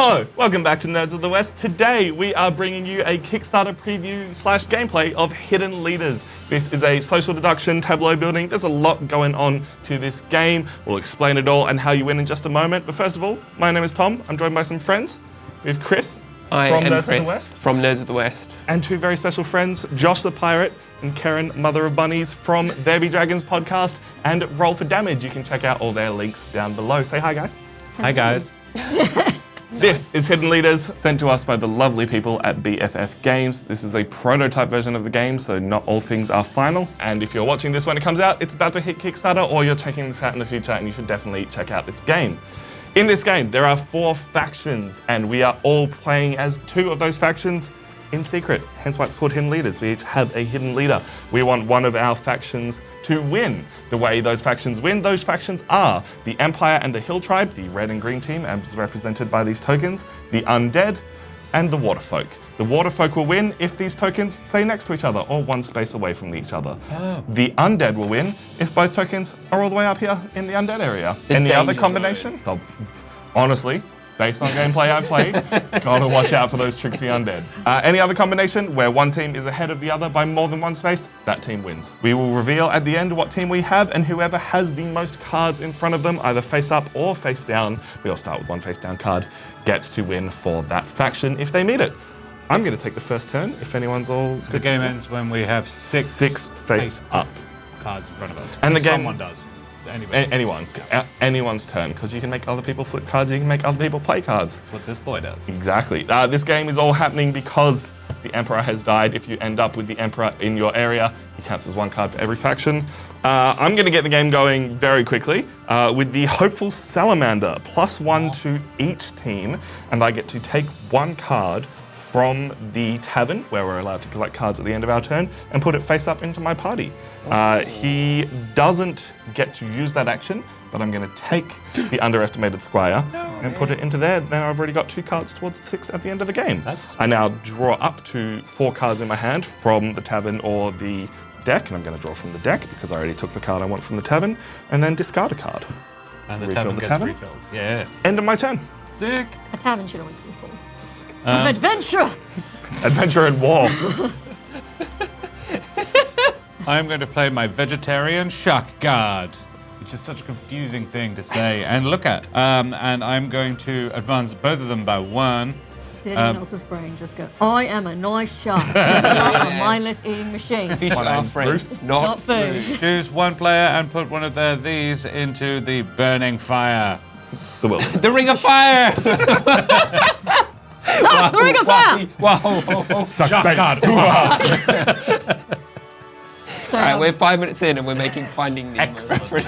Hello, welcome back to Nerds of the West. Today we are bringing you a Kickstarter preview / gameplay of Hidden Leaders. This is a social deduction tableau building. There's a lot going on to this game. We'll explain it all and how you win in just a moment. But first of all, my name is Tom. I'm joined by some friends. We have Chris from Nerds of the West. From Nerds of the West. And two very special friends, Josh the Pirate and Karen, Mother of Bunnies, from There Be Dragons podcast and Roll for Damage. You can check out all their links down below. Say hi, guys. Hi, guys. This is Hidden Leaders, sent to us by the lovely people at BFF Games. This is a prototype version of the game, so not all things are final. And if you're watching this when it comes out, it's about to hit Kickstarter, or you're checking this out in the future, and you should definitely check out this game. In this game, there are 4 factions, and we are all playing as 2 of those factions in secret, hence why it's called Hidden Leaders. We each have a hidden leader. We want one of our factions to win. The way those factions win, those factions are the Empire and the Hill Tribe, the red and green team, as represented by these tokens, the Undead, and the Waterfolk. The Waterfolk will win if these tokens stay next to each other or one space away from each other. Oh. The Undead will win if both tokens are all the way up here in the Undead area. Any other combination? Oh, honestly, based on gameplay I've played, gotta watch out for those tricksy undead. Any other combination where one team is ahead of the other by more than one space, that team wins. We will reveal at the end what team we have, and whoever has the most cards in front of them, either face up or face down, we all start with one face down card, gets to win for that faction if they meet it. I'm gonna take the first turn if anyone's all good. The game ends when we have six face up cards in front of us. And the game, someone does. Anyone's turn, because you can make other people flip cards, you can make other people play cards. That's what this boy does. Exactly. This game is all happening because the Emperor has died. If you end up with the Emperor in your area, he counts as 1 card for every faction. I'm going to get the game going very quickly with the Hopeful Salamander, +1 to each team, and I get to take 1 card from the tavern, where we're allowed to collect cards at the end of our turn, and put it face up into my party. He doesn't get to use that action, but I'm going to take the Underestimated Squire and put it into there. Then I've already got 2 cards towards the 6 at the end of the game. I now draw up to 4 cards in my hand from the tavern or the deck, and I'm going to draw from the deck because I already took the card I want from the tavern, and then discard a card. And the tavern gets refilled. Yes. End of my turn. Sick. A tavern should always be full. Of adventure! Adventure and war. I'm going to play my Vegetarian Shock Guard, which is such a confusing thing to say and look at. And I'm going to advance both of them by 1. Did anyone else's brain just go, I am a nice shark, not a mindless eating machine. Fish are friends, not food. Choose 1 player and put one of these into the burning fire. The Ring of Fire! The Ring of Fire! Wow. Shock Guard. All right, we're 5 minutes in and we're making Finding Nemo reference.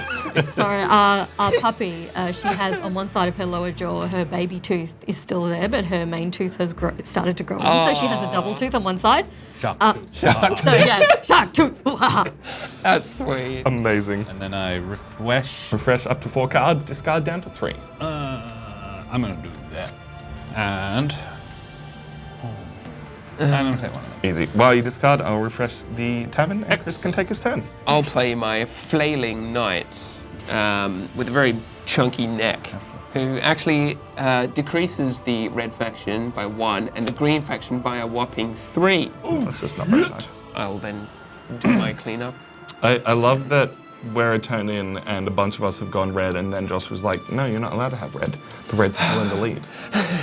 Sorry, our puppy, she has on one side of her lower jaw, her baby tooth is still there, but her main tooth has started to grow in, so she has a double tooth on one side. Shark tooth. So yeah, shark tooth. That's sweet. Amazing. And then I refresh. Refresh up to 4 cards, discard down to 3. I'm going to do that. And I'm going to take one of them. Easy. While you discard, I'll refresh the tavern, and Chris can take his turn. I'll play my Flailing Knight with a very chunky neck, who actually decreases the red faction by 1 and the green faction by a whopping 3. Ooh, that's just not very nice. I'll then do my cleanup. I love that we're a turn in and a bunch of us have gone red, and then Josh was like, no, you're not allowed to have red. The red's still in the lead.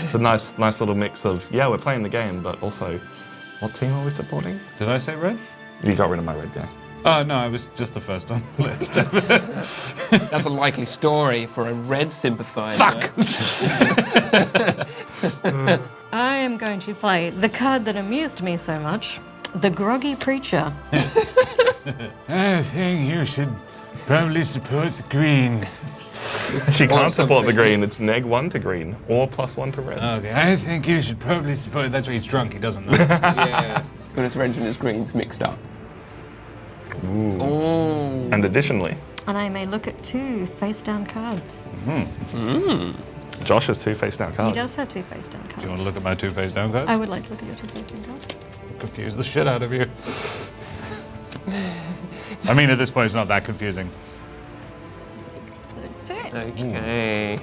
It's a nice little mix of, yeah, we're playing the game, but also, what team are we supporting? Did I say red? You got rid of my red guy. Oh, no, I was just the first on the list. That's a likely story for a red sympathizer. Fuck! I am going to play the card that amused me so much, the Groggy Preacher. I think you should probably support the green. She can't support the green. It's -1 to green or +1 to red. Okay, I think you should probably support. That's why he's drunk. He doesn't know. Yeah, it's when his reds and his greens mixed up. Ooh. Oh. And additionally, And I may look at 2 face-down cards. Josh has 2 face-down cards. He does have 2 face-down cards. Do you want to look at my 2 face-down cards? I would like to look at your 2 face-down cards. Confuse the shit out of you. I mean, at this point, it's not that confusing. Those 2. Okay.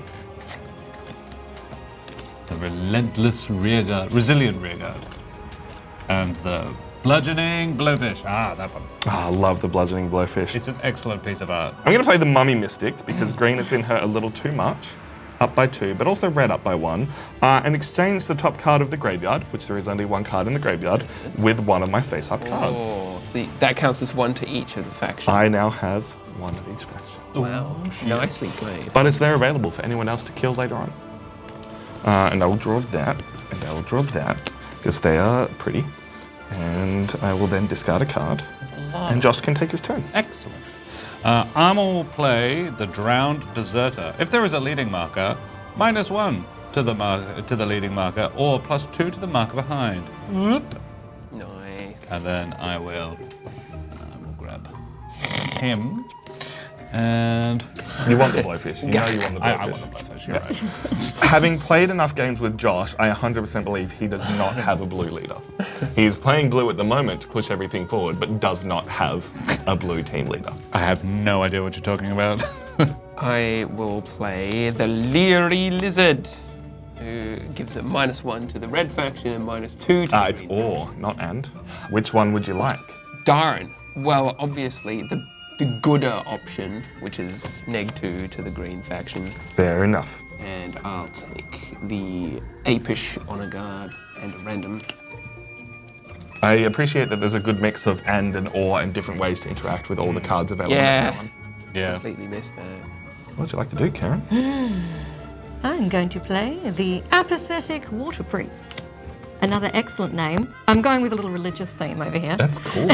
The relentless rearguard, resilient rearguard. And the bludgeoning blowfish. That one. I love the bludgeoning blowfish. It's an excellent piece of art. I'm going to play the Mummy Mystic because green has been hurt a little too much, up by 2, but also red up by 1, and exchange the top card of the graveyard, which there is only 1 card in the graveyard, with one of my face-up cards. Oh, so that counts as 1 to each of the factions. I now have 1 of each faction. Wow, nicely played. But it's there available for anyone else to kill later on. And I will draw that, and I will draw that, because they are pretty. And I will then discard a card, and Josh can take his turn. Excellent. I will play the Drowned Deserter. If there is a leading marker, -1 to the leading marker, or +2 to the marker behind. Whoop. Nice. And then I will grab him. And You want the blowfish. You know you want the blowfish. I want the blowfish, you're right. Having played enough games with Josh, I 100% believe he does not have a blue leader. He is playing blue at the moment to push everything forward, but does not have a blue team leader. I have no idea what you're talking about. I will play the Leery Lizard, who gives it -1 to the red faction and -2 to the It's green or, not and. Which one would you like? Darn. Well, obviously, the gooder option, which is -2 to the green faction. Fair enough. And I'll take the Apish Honor Guard and a random. I appreciate that there's a good mix of and or and different ways to interact with all the cards available. Yeah. in that one. Yeah. Completely missed that. What would you like to do, Karen? I'm going to play the Apathetic Water Priest. Another excellent name. I'm going with a little religious theme over here. That's cool.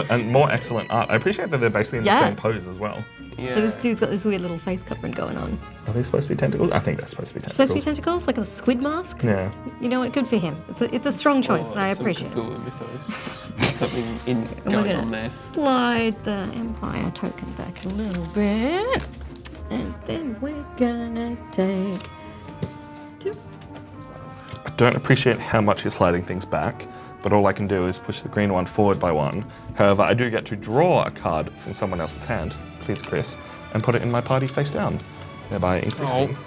and more excellent art. I appreciate that they're basically in the same pose as well. Yeah. So this dude's got this weird little face covering going on. Are they supposed to be tentacles? I think they're supposed to be tentacles. Supposed to be tentacles, like a squid mask? Yeah. You know what? Good for him. It's a strong choice. I Some appreciate it. Cthulhu mythos. Something And we're going on going there. to slide the Empire token back a little bit. And then we're going to take these 2. I don't appreciate how much you're sliding things back, but all I can do is push the green one forward by 1. However, I do get to draw a card from someone else's hand, please Chris, and put it in my party face down, thereby increasing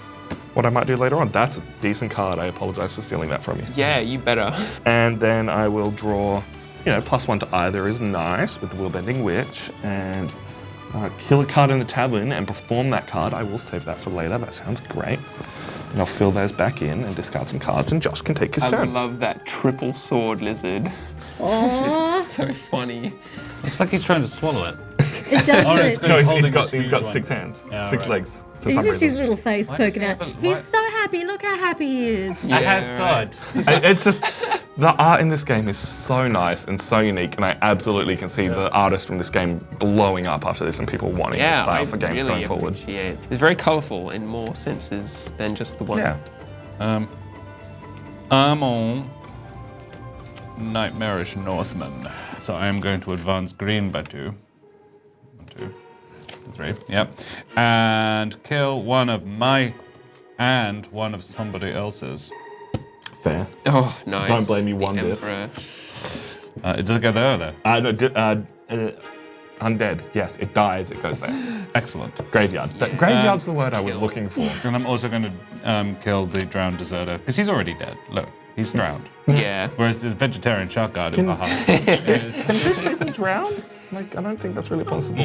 what I might do later on. That's a decent card. I apologize for stealing that from you. Yeah, you better. And then I will draw, +1 to either is nice with the Willbending Witch, and kill a card in the tavern and perform that card. I will save that for later. That sounds great. And I'll fill those back in and discard some cards, and Josh can take his I turn. love that triple sword lizard. Aww. It's so funny. Looks like he's trying to swallow it. It does Oh, no, it. it's good. No, He's he's holding got the huge 6 one. hands, Yeah, 6 right. legs for It's some just his reason. little face Why does poking he out. have a- He's why- so happy. Look how happy he is. I have right. sword. It's just, the art in this game is so nice and so unique, and I absolutely can see the artist from this game blowing up after this and people wanting this Yeah, style I for games really going forward. appreciate it. It's very colourful in more senses than just the one. Yeah. I'm on Nightmarish Northman. So I am going to advance green by 2. 1, 2, 3. Yep. And kill one of my and one of somebody else's. Fair. Oh, nice. Don't blame you The one bit. Emperor. Does it go there or there? No, undead. Yes, it dies, it goes there. Excellent. Graveyard. Graveyard's the word I was kill. looking for. And I'm also going to kill the drowned deserter because he's already dead. Look, he's drowned. Yeah. Whereas this vegetarian shark guard Can- is behind. Can fish people drown? Like, I don't think that's really possible.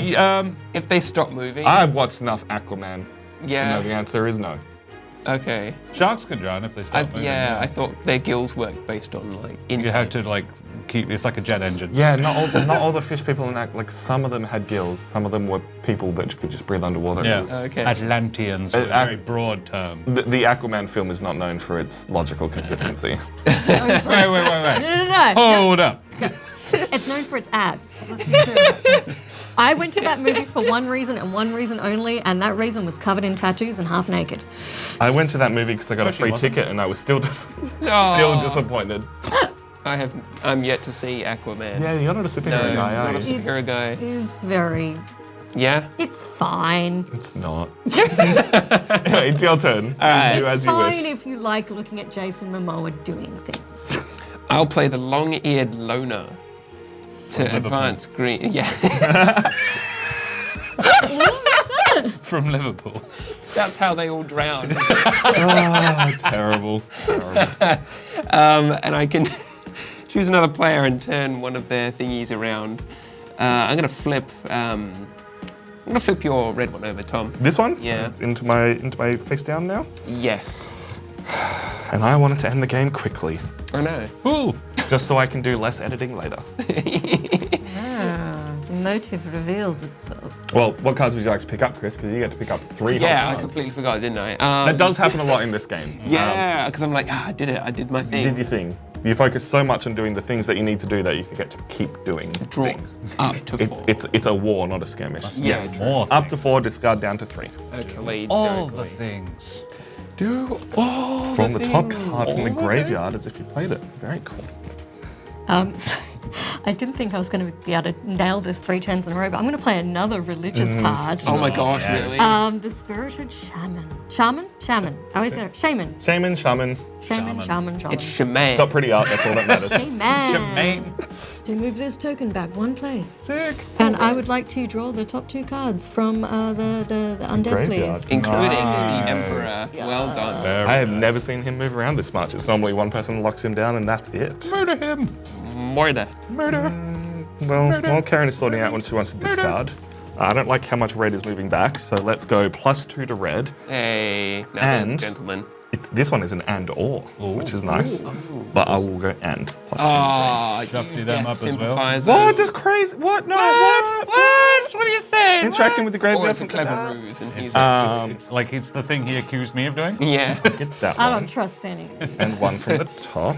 If they stop moving. I've watched enough Aquaman to know yeah. the answer is no. Okay. Sharks can drown if they stop moving. I thought their gills worked based on like You have to keep. It's like a jet engine. Yeah, not all the fish people in that. Like, some of them had gills. Some of them were people that could just breathe underwater. Yeah. It was- Okay. Atlanteans, a very broad term. The Aquaman film is not known for its logical consistency. Wait. No. Hold up. It's known for its abs. Let's be clear about this. I went to that movie for one reason and one reason only, and that reason was covered in tattoos and half naked. I went to that movie because I got a she free wasn't. ticket, and I was still Aw. still disappointed. I'm yet to see Aquaman. Yeah, you're not a superhero No, guy, are not you? a superhero guy. It's very. Yeah. It's fine. It's not. Anyway, it's your turn. right. Do It's as you fine wish. if you like looking at Jason Momoa doing things. I'll play the long-eared loner to Liverpool. advance green. Yeah. from Liverpool. That's how they all drown. Terrible. And I can choose another player and turn one of their thingies around. I'm gonna flip. I'm gonna flip your red one over, Tom. This one? Yeah. So it's into my face down now. Yes. And I wanted to end the game quickly, I know. Ooh. just so I can do less editing later. The motive reveals itself. Well, what cards would you like to pick up, Chris? Because you get to pick up 3 whole Yeah, I cards. completely forgot, didn't I? That does happen a lot in this game. Yeah, because I'm like, I did it. I did my thing. Did your thing. You focus so much on doing the things that you need to do that you forget to keep doing Draw things. up to 4. It's a war, not a skirmish. Yeah, More Up to 4, discard down to 3. Okay, all the things. Do all From the top things. card from the All the graveyard as if you played it. Very cool. So I didn't think I was going to be able to nail this 3 turns in a row, but I'm going to play another religious card. Oh my gosh, yes. really? The spirited shaman. Shaman? I always get it. Shaman. Shaman. Shaman. It's Shaman. Stop pretty up, that's all that matters. Shaman. To move this token back 1 place. Sick. And I would like to draw the top 2 cards from the undead, Graveyard. please. Including Nice. the Emperor. Well done. I have never seen him move around this much. It's normally one person locks him down and that's it. Murder him. Murder. Murder. Well, while Karen is sorting out when she wants to discard, I don't like how much red is moving back, so let's go +2 to red. Hey, now And- there's a gentleman. This one is an and/or, which is nice. But I will go and +2. Oh, Shuffle them up as well. What? That's crazy. What? No, what? What are you saying? Interacting with the Or graveyard. it's a clever ruse, and he's It's like it's the thing he accused me of doing. yeah. Get that I one. don't trust any. And one from the top.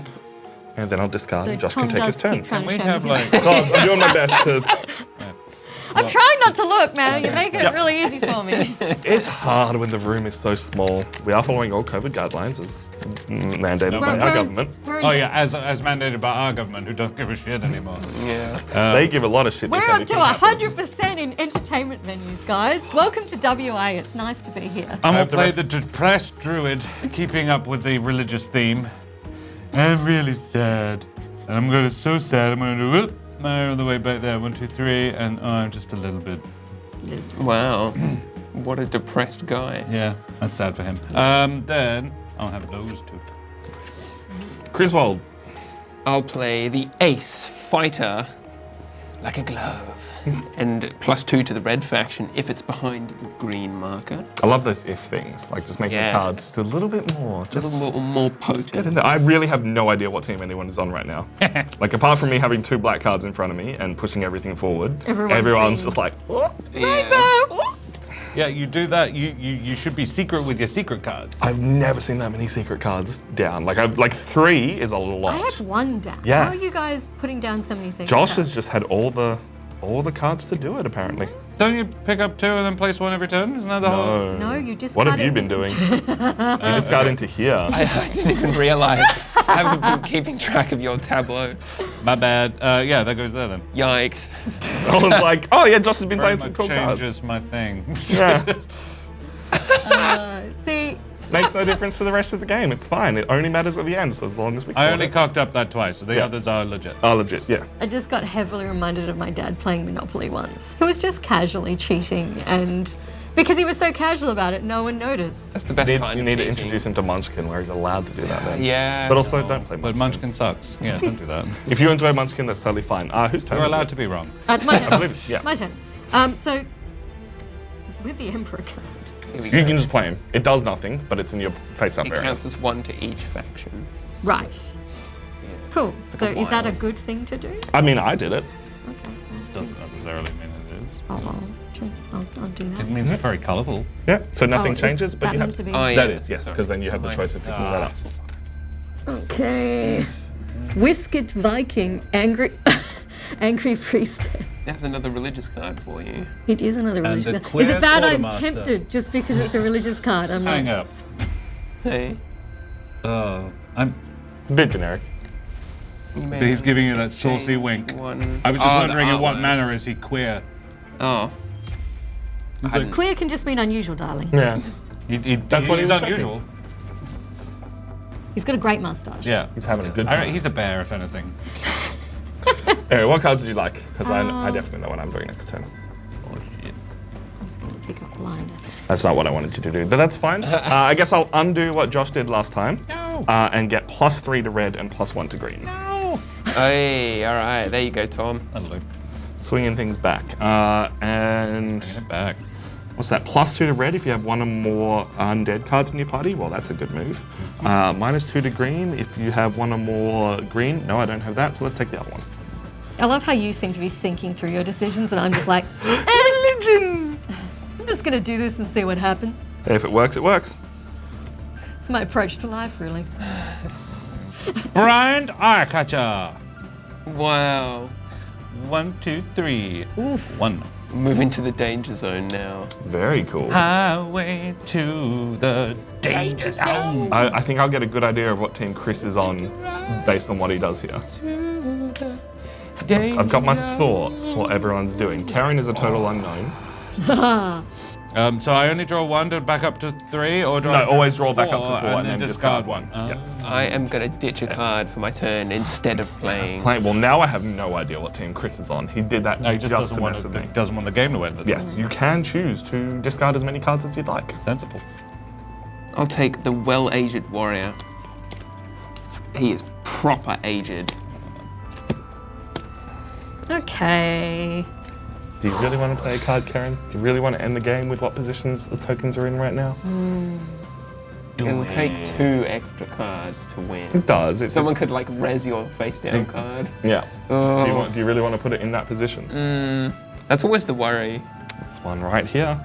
And then I'll discard So and Josh Tom can take his does turn. keep trying to We show have me. like Oh, I'm doing my best to... I'm trying not to look, man. You're making it really easy for me. It's hard when the room is so small. We are following all COVID guidelines as mandated by our government. We're oh yeah, as mandated by our government, who don't give a shit anymore. Yeah. They give a lot of shit. We're if up to anything happens. 100% in entertainment venues, guys. Welcome to WA. It's nice to be here. I'm gonna hope the play rest- the depressed druid, keeping up with the religious theme. I'm really sad, and I'm gonna so sad. I'm gonna do whoop, my all the way back there. 1, 2, 3, and I'm just a little bit. Wow. What a depressed guy. Yeah, that's sad for him. Then I'll have those 2. Griswold. I'll play the ace fighter like a glove. And +2 to the red faction if it's behind the green marker. I love those if things, like just making Yeah. the cards just a little bit more. A Just little more get potent. in there. I really have no idea what team anyone is on right now. Like apart from me having 2 black cards in front of me and pushing everything forward, everyone's being- just like, "Oh." Yeah. Yeah, you do that. You should be secret with your secret cards. I've never seen that many secret cards down. Like 3 is a lot. I had 1 down. Yeah. How are you guys putting down so many secret Josh cards? has just had all the cards to do it apparently. Don't you pick up 2 and then place 1 every turn? Isn't that the whole? No, you just What have cut you it- been doing? You discard into here. I didn't even realize. I haven't been keeping track of your tableau. My bad. Yeah, that goes there then. Yikes. I was like, oh yeah, Josh has been Very playing some much cool cards. changes my thing. Yeah. See, Makes no difference to the rest of the game. It's fine. It only matters at the end, so as long as we I call only it. cocked up that twice, so the Yeah. others are legit. Oh, legit, yeah. I just got heavily reminded of my dad playing Monopoly once, who was just casually cheating, and because he was so casual about it, no one noticed. That's the best kind You of need to cheating. introduce him to Munchkin where he's allowed to do that then. Yeah. But also don't play But Munchkin. Munchkin sucks. Yeah, don't do that. If you enjoy Munchkin, that's totally fine. Whose turn You're is allowed it? to be wrong. It's my turn. believe it, yeah. My turn. So, with the Emperor card, Here we You go. can just play him. It does nothing, but it's in your face-up It area. counts as 1 to each faction. right? Cool. So, like a is that a wild. good thing to do? I mean, I did it. Okay. Doesn't necessarily mean it is. I'll do that. It means it's very colourful. Yeah, so nothing Oh, is changes, but that you have meant to be? Oh, yeah. That is, yes, Sorry. because then you have the choice of picking that up. Okay. Whiskered Viking, angry, angry priest. That's another religious card for you. It is another And religious the card. Is it queer bad I'm quartermaster. tempted just because it's a religious card? I'm Hang like, up. Hey. I'm. It's a bit generic. But he's giving you that saucy wink. One. I was just Oh, wondering the in what artwork. manner is he queer? Oh. He's like, queer can just mean unusual, darling. Yeah. that's what he he's was unusual. He's got a great mustache. Yeah. He's having a good I time. he's a bear, if anything. Anyway, what card would you like? Because I definitely know what I'm doing next turn. Oh, shit. I'm just gonna Take a blinder. That's not what I wanted you to do, but that's fine. I guess I'll undo what Josh did last time. No. And get +3 to red and +1 to green. No. Hey, all right, there you go, Tom. That'll do. Swinging things back. And Bring it back. what's that? +2 to red if you have one or more undead cards in your party. Well, that's a good move. -2 to green if you have one or more green. No, I don't have that, so let's take the other one. I love how you seem to be thinking through your decisions, and I'm just like, religion. I'm just gonna do this and see what happens. If it works, it works. It's my approach to life, really. Blind Eye Catcher. Wow. 1, 2, 3. Oof. 1. Moving to the danger zone now. Very cool. Highway to the danger zone. I think I'll get a good idea of what team Chris is on based on what he does here. I've got my thoughts what everyone's doing. Karen is a total unknown. So I only draw 1 to back up to 3, or do No, I always draw back up to 4 and then discard 1? Yeah. I am gonna ditch a card for my turn instead of playing. Well, now I have no idea what team Chris is on. He did that No, he just just doesn't to want mess with me. doesn't want the game to win. That's Yes, you can choose to discard as many cards as you'd like. sensible. I'll take the well-aged warrior. He is proper aged. Okay. Do you really want to play a card, Karen? Do you really want to end the game with what positions the tokens are in right now? It will take 2 extra cards to win. It does. Someone could like res your face down card. Yeah. Oh. Do you really want to put it in that position? That's always the worry. There's one right here.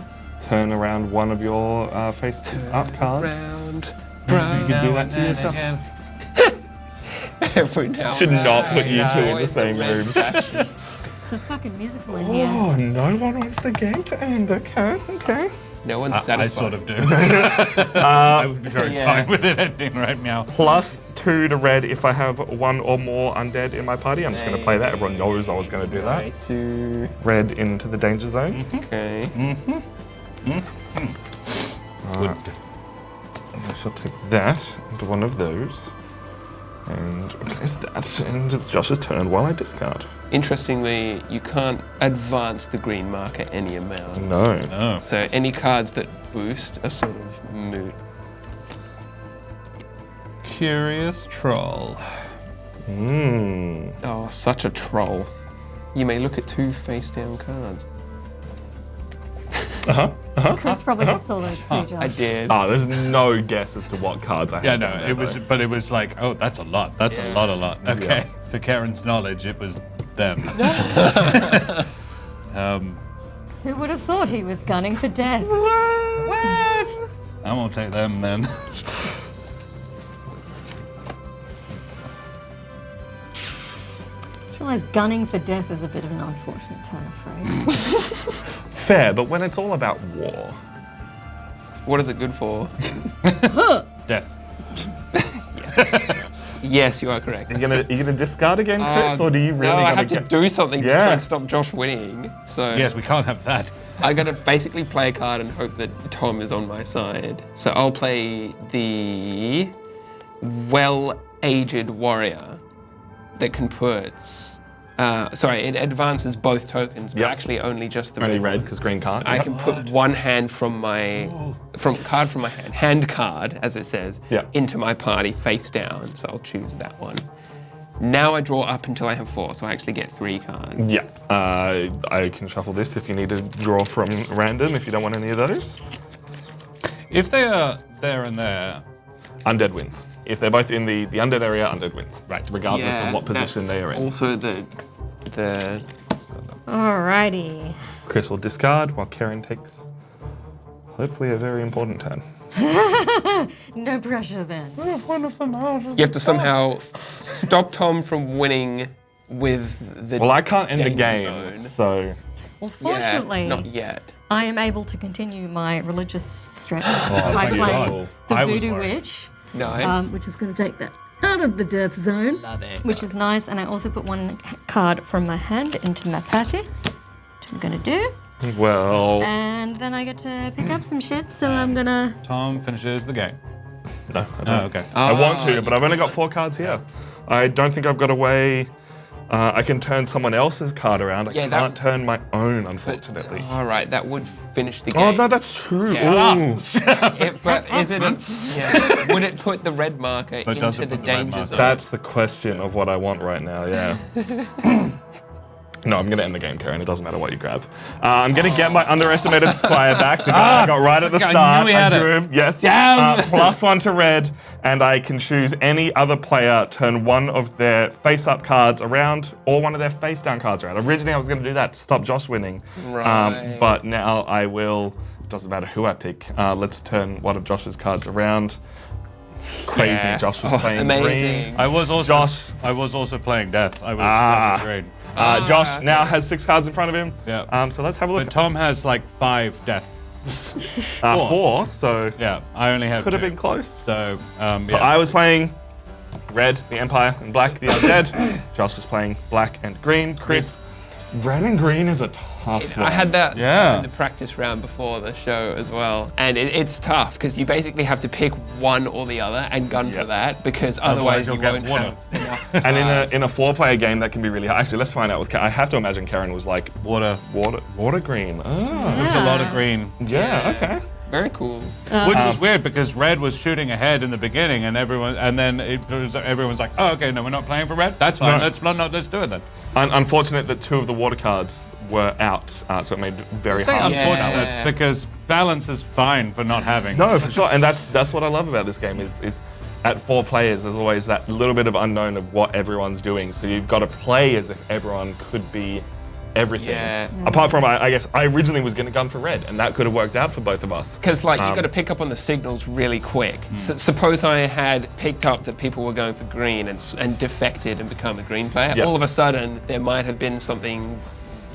Turn around one of your face up cards. Round, You could do that to yourself. every now Should and not put you then. two in the Always same red room. faction. It's a fucking musical in here. Oh, no one wants the game to end. Okay, okay. No one's I satisfied. sort of do. I would be very Yeah. fine with it ending right now. +2 to red if I have one or more undead in my party. I'm just going to play that. Everyone knows I was going to do that. So, Red into the danger zone. okay. Alright. I shall take that into one of those. And place that. And it's Josh's turn while I discard. Interestingly, you can't advance the green marker any amount. No. Oh. So any cards that boost are sort of moot. Curious troll. Oh, such a troll. You may look at 2 face-down cards. Chris probably just saw those too, Josh. I did. There's no guess as to what cards I have. Yeah, no, down there, it was, though. but it was like, oh, that's a lot. That's a lot. Okay, for Karen's knowledge, it was them. Who would have thought he was gunning for death? What? I won't take them then. Just realised gunning for death is a bit of an unfortunate turn of phrase. Fair, but when it's all about war. What is it good for? Death. Yes, you are correct. You gonna discard again, Chris, or do you really? No, I gotta have to get- do something to Yeah. try and stop Josh winning. So Yes, we can't have that. I'm gonna basically play a card and hope that Tom is on my side. So I'll play the well-aged warrior that can put. It advances both tokens, but Yep. actually only just the Only red. red because green can't. I Yep. can put one hand from my hand card, as it says, Yeah. into my party face down. So I'll choose that one. Now I draw up until I have 4, so I actually get 3 cards. Yeah. I can shuffle this if you need to draw from random. If you don't want any of those, If they are there and there, undead wins. If they're both in the undead area, undead wins. Right. Regardless of what position that's they are in. Also the Alrighty. Chris will discard while Karen takes hopefully a very important turn. No pressure then. you have to somehow stop Tom from winning with the. Well, I can't end the danger game, zone. so Well, Yeah, fortunately, not yet. I am able to continue my religious strategy Oh, by thank playing God. the I was Voodoo worried. Witch, Nice. which is going to take that out of the death zone, Love it. which is nice. And I also put one card from my hand into my party, which I'm going to do. well, And then I get to pick up some shit, so I'm going to... Tom finishes the game. no. I Oh, don't. okay. I want to, but I've only got 4 cards here. I don't think I've got a way I can turn someone else's card around. I Yeah, can't turn my own, unfortunately. All right, that would finish the game. Oh, no, that's true. Yeah. Ooh. But is it? Would it put the red marker But does into it the put the red danger marker? zone? That's the question of what I want right now, yeah. No, I'm going to end the game, Karen. It doesn't matter what you grab. I'm going to get my underestimated squire back. The guy I got right at the I start. knew he had drew it. him. Yes. Damn. +1 to red, and I can choose any other player, turn one of their face-up cards around or one of their face-down cards around. Originally, I was going to do that to stop Josh winning. Right. But now I will. Doesn't matter who I pick. Let's turn one of Josh's cards around. Crazy. Yeah. Josh was playing amazing. green. I was also playing death. I was green. Josh now has 6 cards in front of him. Yeah. So let's have a look. But Tom has like 5 death. 4. So Yeah, I only have could have 2. been close. So, So yeah. I was playing red, the Empire, and black, the Undead. Josh was playing black and green. Chris, red and green is a tough one. I had that Yeah. in the practice round before the show as well. And it's tough because you basically have to pick one or the other and gun for Yep. that because otherwise you you'll get won't water. have enough. And in a 4-player game, that can be really hard. Actually, let's find out. I have to imagine Karen was like water. water green. Oh, There's a lot of green. yeah, okay. Very cool. Which was weird because red was shooting ahead in the beginning, and then everyone's like, "Oh, okay, no, we're not playing for red. That's fine. No. Let's do it then." Unfortunate that 2 of the water cards were out, so it made it very Say hard. unfortunate Yeah. because balance is fine for not having. No, for sure, and that's what I love about this game is at 4 players, there's always that little bit of unknown of what everyone's doing. So you've got to play as if everyone could be everything. Yeah. Apart from, I guess, I originally was going to gun for red, and that could have worked out for both of us. Because you got to pick up on the signals really quick. Suppose I had picked up that people were going for green and defected and become a green player. Yep. All of a sudden, there might have been something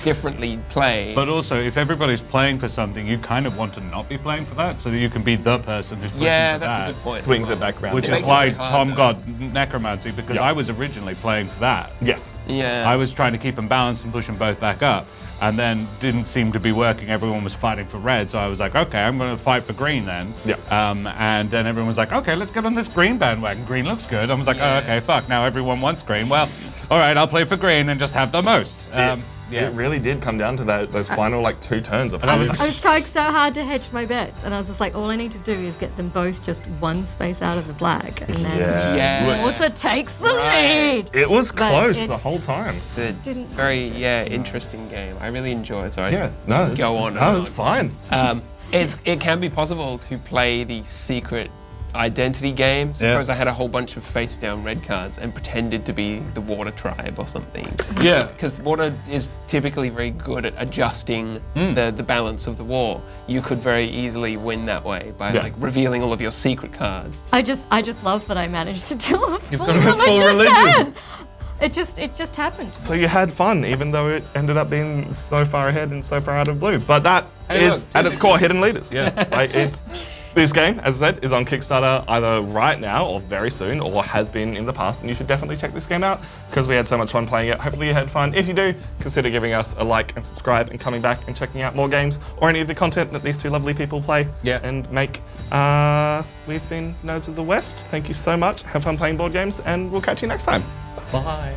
differently played. But also, if everybody's playing for something, you kind of want to not be playing for that, so that you can be the person who's pushing yeah, for that's that. a good point. as Swings well. it back around. Which It is makes it why very hard, Tom though. got necromancy, because Yeah. I was originally playing for that. Yes. Yeah. I was trying to keep them balanced and push them both back up, and then didn't seem to be working. Everyone was fighting for red, so I was like, okay, I'm going to fight for green then. Yeah. And then everyone was like, okay, let's get on this green bandwagon. Green looks good. I was like, oh, okay, fuck. Now everyone wants green. Well, all right, I'll play for green and just have the most. Yeah. It really did come down to those final 2 turns of I was trying so hard to hedge my bets, and I was just like, all I need to do is get them both just 1 space out of the black, and then Yeah. water takes the Right. lead. It was But close the it's- whole time. It's a Didn't very manage it. interesting game. I really enjoy it. Sorry Yeah. to No. go on. No, and it's on. fine. It can be possible to play the secret identity game. Suppose I had a whole bunch of face down red cards and pretended to be the water tribe or something. Yeah. Because water is typically very good at adjusting the balance of the war. You could very easily win that way by revealing all of your secret cards. I just love that I managed to do a full got a full religious religion. turn. It just happened. So you had fun, even though it ended up being so far ahead and so far out of blue. But that Hey, is, look, at its core, hidden leaders. Yeah. This game, as I said, is on Kickstarter either right now or very soon, or has been in the past, and you should definitely check this game out because we had so much fun playing it. Hopefully you had fun. If you do, consider giving us a like and subscribe and coming back and checking out more games or any of the content that these 2 lovely people play and make. We've been Nerds of the West. Thank you so much. Have fun playing board games, and we'll catch you next time. Bye.